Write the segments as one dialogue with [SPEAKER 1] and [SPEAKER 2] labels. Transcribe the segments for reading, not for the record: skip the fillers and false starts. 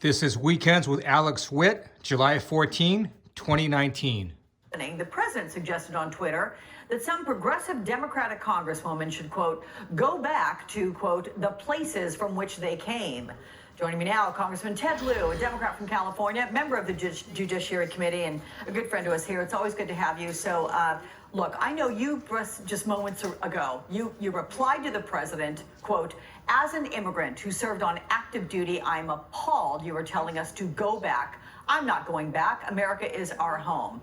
[SPEAKER 1] This is Weekends with Alex Witt, July 14, 2019.
[SPEAKER 2] The president suggested on Twitter that some progressive Democratic congresswomen should, quote, go back to, quote, the places from which they came. Joining me now, Congressman Ted Lieu, a Democrat from California, member of the Judiciary Committee, and a good friend to us here. It's always good to have you. So, look, I know you just moments ago, you replied to the president, quote, as an immigrant who served on active duty, I'm appalled you are telling us to go back. I'm not going back. America is our home.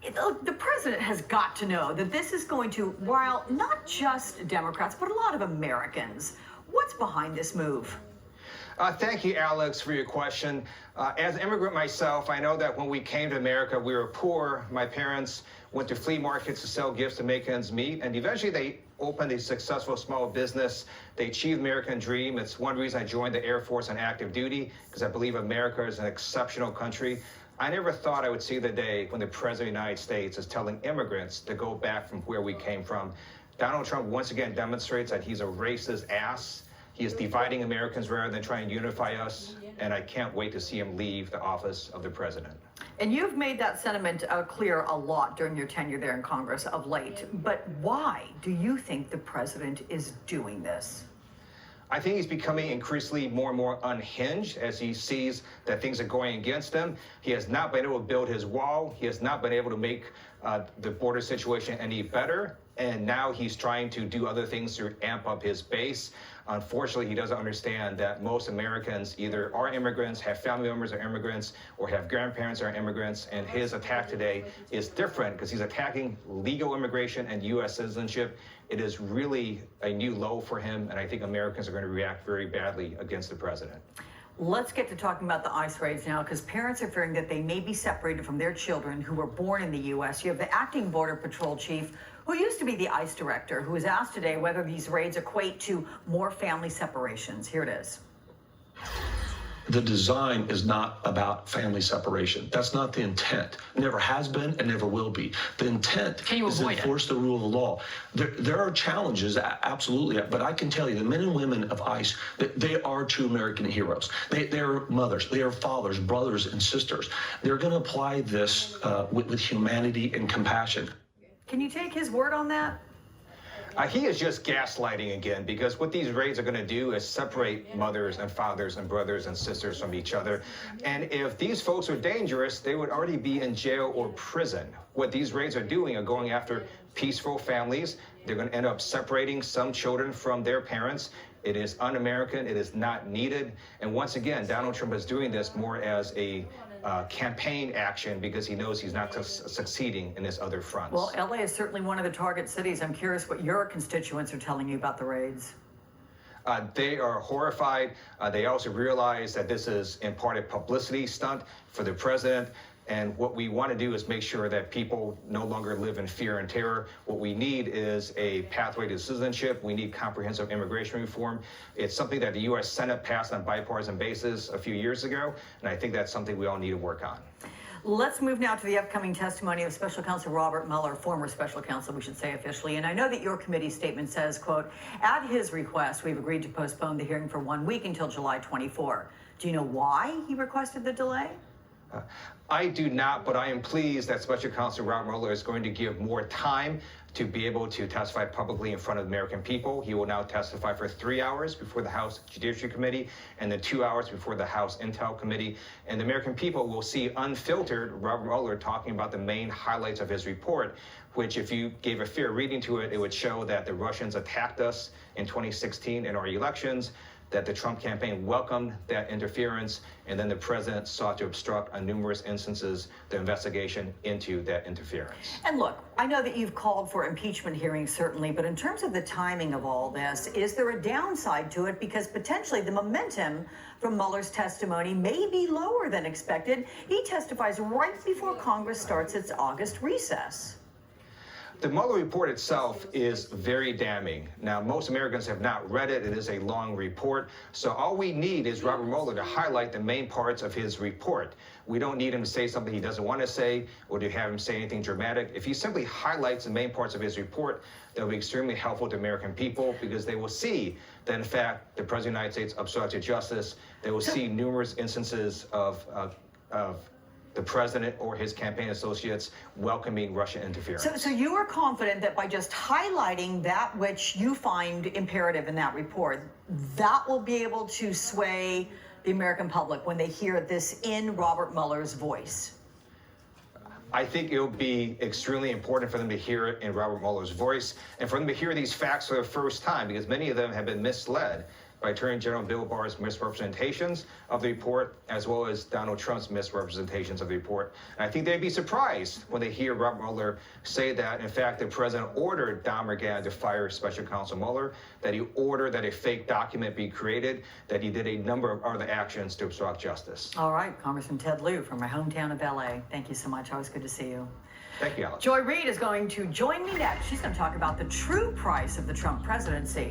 [SPEAKER 2] The president has got to know that this is going to rile not just Democrats, but a lot of Americans. What's behind this move?
[SPEAKER 3] Thank you, Alex, for your question. As an immigrant myself, I know that when we came to America, we were poor. My parents went to flea markets to sell gifts to make ends meet, and eventually they opened a successful small business. They achieved the American dream. It's one reason I joined the Air Force on active duty, because I believe America is an exceptional country. I never thought I would see the day when the President of the United States is telling immigrants to go back from where we came from. Donald Trump once again demonstrates that he's a racist ass. He is dividing Americans rather than trying to unify us, and I can't wait to see him leave the office of the president.
[SPEAKER 2] And you've made that sentiment clear a lot during your tenure there in Congress of late. But why do you think the president is doing this?
[SPEAKER 3] I think he's becoming increasingly more and more unhinged as he sees that things are going against him. He has not been able to build his wall. He has not been able to make the border situation any better. And now he's trying to do other things to amp up his base. Unfortunately, he doesn't understand that most Americans either are immigrants, have family members are immigrants, or have grandparents are immigrants. And his attack today is different because he's attacking legal immigration and U.S. citizenship. It is really a new low for him, and I think Americans are going to react very badly against the president.
[SPEAKER 2] Let's get to talking about the ICE raids now, because parents are fearing that they may be separated from their children who were born in the U.S. You have the acting Border Patrol chief, who used to be the ICE director, who was asked today whether these raids equate to more family separations. Here it is.
[SPEAKER 4] The design is not about family separation. That's not the intent. Never has been and never will be. The intent is to enforce the rule of the law. There are challenges, absolutely, but I can tell you the men and women of ICE, they are true American heroes. They are mothers, they are fathers, brothers, and sisters. They're going to apply this with humanity and compassion.
[SPEAKER 2] Can you take his word on that?
[SPEAKER 3] He is just gaslighting again, because what these raids are going to do is separate mothers and fathers and brothers and sisters from each other. And if these folks are dangerous, they would already be in jail or prison. What these raids are doing are going after peaceful families. They're going to end up separating some children from their parents. It is un-American. It is not needed. And once again, Donald Trump is doing this more as a campaign action because he knows he's not succeeding in his other fronts.
[SPEAKER 2] Well, LA is certainly one of the target cities. I'm curious what your constituents are telling you about the raids.
[SPEAKER 3] They are horrified. They also realize that this is in part a publicity stunt for the president. And what we want to do is make sure that people no longer live in fear and terror. What we need is a pathway to citizenship. We need comprehensive immigration reform. It's something that the U.S. Senate passed on bipartisan basis a few years ago, and I think that's something we all need to work on.
[SPEAKER 2] Let's move now to the upcoming testimony of Special Counsel Robert Mueller, former Special Counsel, we should say officially. And I know that your committee statement says, quote, at his request, we've agreed to postpone the hearing for 1 week until July 24. Do you know why he requested the delay?
[SPEAKER 3] I do not, but I am pleased that Special Counsel Robert Mueller is going to give more time to be able to testify publicly in front of the American people. He will now testify for 3 hours before the House Judiciary Committee and then 2 hours before the House Intel Committee. And the American people will see unfiltered Robert Mueller talking about the main highlights of his report, which if you gave a fair reading to it, it would show that the Russians attacked us in 2016 in our elections, that the Trump campaign welcomed that interference, and then the president sought to obstruct on numerous instances the investigation into that interference.
[SPEAKER 2] And look, I know that you've called for impeachment hearings, certainly, but in terms of the timing of all this, is there a downside to it? Because potentially the momentum from Mueller's testimony may be lower than expected. He testifies right before Congress starts its August recess.
[SPEAKER 3] The Mueller report itself is very damning. Now, most Americans have not read it. It is a long report. So all we need is Robert Mueller to highlight the main parts of his report. We don't need him to say something he doesn't want to say or to have him say anything dramatic. If he simply highlights the main parts of his report, that will be extremely helpful to American people because they will see that, in fact, the President of the United States obstructed justice. They will see numerous instances of the president or his campaign associates welcoming Russian interference.
[SPEAKER 2] So you are confident that by just highlighting that which you find imperative in that report, that will be able to sway the American public when they hear this in Robert Mueller's voice?
[SPEAKER 3] I think it will be extremely important for them to hear it in Robert Mueller's voice and for them to hear these facts for the first time, because many of them have been misled by Attorney General Bill Barr's misrepresentations of the report, as well as Donald Trump's misrepresentations of the report. And I think they'd be surprised when they hear Robert Mueller say that, in fact, the president ordered Don McGahn to fire Special Counsel Mueller, that he ordered that a fake document be created, that he did a number of other actions to obstruct justice.
[SPEAKER 2] All right, Congressman Ted Lieu from my hometown of LA. Thank you so much. Always good to see you.
[SPEAKER 3] Thank you, Alex.
[SPEAKER 2] Joy Reid is going to join me next. She's going to talk about the true price of the Trump presidency.